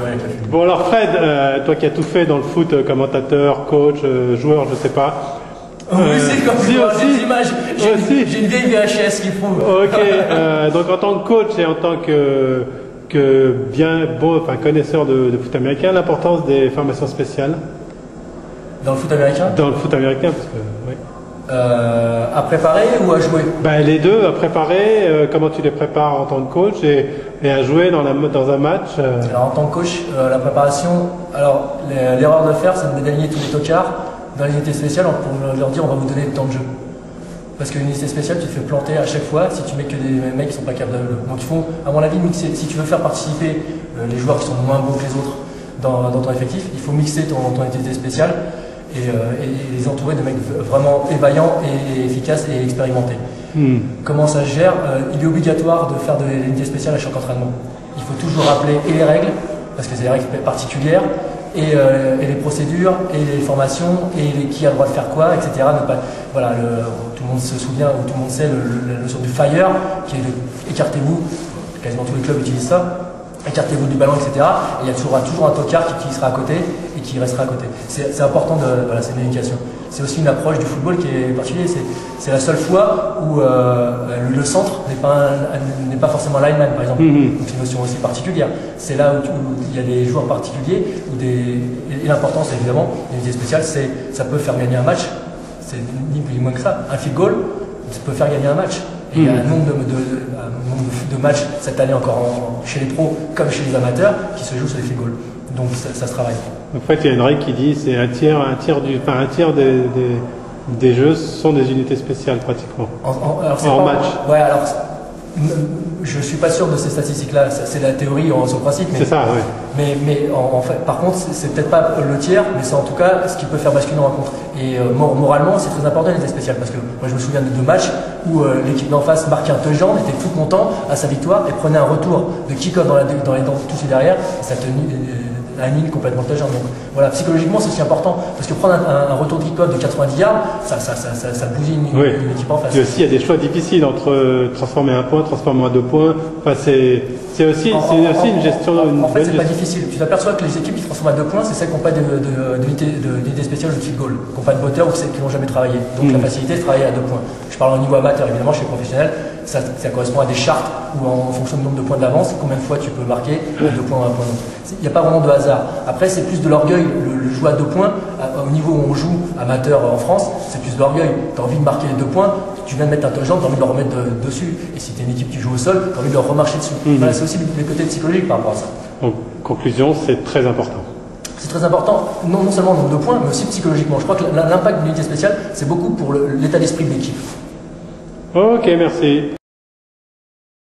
plus rien avec la FUB. Bon alors Fred, toi qui as tout fait dans le foot, commentateur, coach, joueur, je sais pas. Oui, c'est comme si, j'ai des images. J'ai une vieille VHS qui prouve. Ok, donc en tant que coach et en tant que connaisseur de foot américain, l'importance des formations spéciales. Dans le foot américain? Dans le foot américain, parce que oui. À préparer ou à jouer? Les deux, à préparer, comment tu les prépares en tant que coach et à jouer dans un match. Alors en tant que coach, la préparation, alors l'erreur de faire, c'est d'aligner tous les tocards dans les unités spéciales pour leur dire on va vous donner le temps de jeu. Parce qu'une unité spéciale, tu te fais planter à chaque fois si tu mets que des mecs qui sont pas capables de. Donc il faut, à mon avis, mixer. Si tu veux faire participer les joueurs qui sont moins bons que les autres dans ton effectif, il faut mixer ton unité spéciale et les entourer de mecs vraiment évaillants et efficaces et expérimentés. Comment ça se gère? Il est obligatoire de faire de l'unité spéciale à chaque entraînement. Il faut toujours rappeler et les règles, parce que c'est des règles particulières, et les procédures, et les formations, et qui a le droit de faire quoi, etc. Voilà, tout le monde se souvient, ou tout le monde sait la notion du fire, qui est de écartez-vous, quasiment tous les clubs utilisent ça, écartez-vous du ballon, etc. Et il y a toujours un tocard qui sera à côté et qui restera à côté. C'est important, voilà, c'est une éducation. C'est aussi une approche du football qui est particulière. C'est la seule fois où le centre n'est pas forcément lineman, par exemple. Donc c'est une notion aussi particulière. C'est là où il y a des joueurs particuliers et l'importance, évidemment, d'une unité spéciale, ça peut faire gagner un match. C'est ni plus ni moins que ça. Un field goal, ça peut faire gagner un match. Et il y a un nombre de matchs cette année encore chez les pros comme chez les amateurs qui se jouent sur les field goals. Donc ça se travaille. En fait, il y a une règle qui dit c'est un tiers des jeux sont des unités spéciales pratiquement. En match. Ouais, alors je suis pas sûr de ces statistiques-là. C'est la théorie sur le principe. C'est ça, oui. Mais en fait, par contre, c'est peut-être pas le tiers, mais c'est en tout cas ce qui peut faire basculer une rencontre. Et moralement, c'est très important l'unité spéciale parce que moi, je me souviens de 2 matchs où l'équipe d'en face marquait un touchdown, était tout content à sa victoire et prenait un retour de kick-off dans les dents tout derrière. Et ça tenait annule complètement le touchdown. Donc voilà, psychologiquement, c'est aussi important parce que prendre un retour de kick-off de 90 yards, ça bousille une équipe en face. Et aussi, il y a des choix difficiles entre transformer un point, transformer en 2 points. Enfin, c'est aussi une gestion. En fait, c'est pas difficile. Tu t'aperçois que les équipes qui transforment à 2 points, c'est celles qui n'ont pas d'unité spéciale de field goal, qui n'ont pas de moteur ou celles qui n'ont jamais travaillé. Donc la facilité, c'est de travailler à 2 points. Je parle au niveau amateur, évidemment, chez les professionnels, ça correspond à des chartes où en fonction du nombre de points d'avance, combien de fois tu peux marquer 2 points ou 1 point. Il n'y a pas vraiment de hasard. Après, c'est plus de l'orgueil. Le jouer à 2 points, au niveau où on joue amateur en France, c'est plus de l'orgueil. Tu as envie de marquer les 2 points, tu viens de mettre un touchdown, tu as envie de le remettre dessus. Et si tu es une équipe qui joue au sol, tu as envie de le remarcher dessus. Voilà, c'est aussi les côtés psychologiques par rapport à ça. Donc, conclusion, c'est très important. C'est très important, non seulement en nombre de points, mais aussi psychologiquement. Je crois que l'impact de l'unité spéciale, c'est beaucoup pour l'état d'esprit de l'équipe. Ok, merci.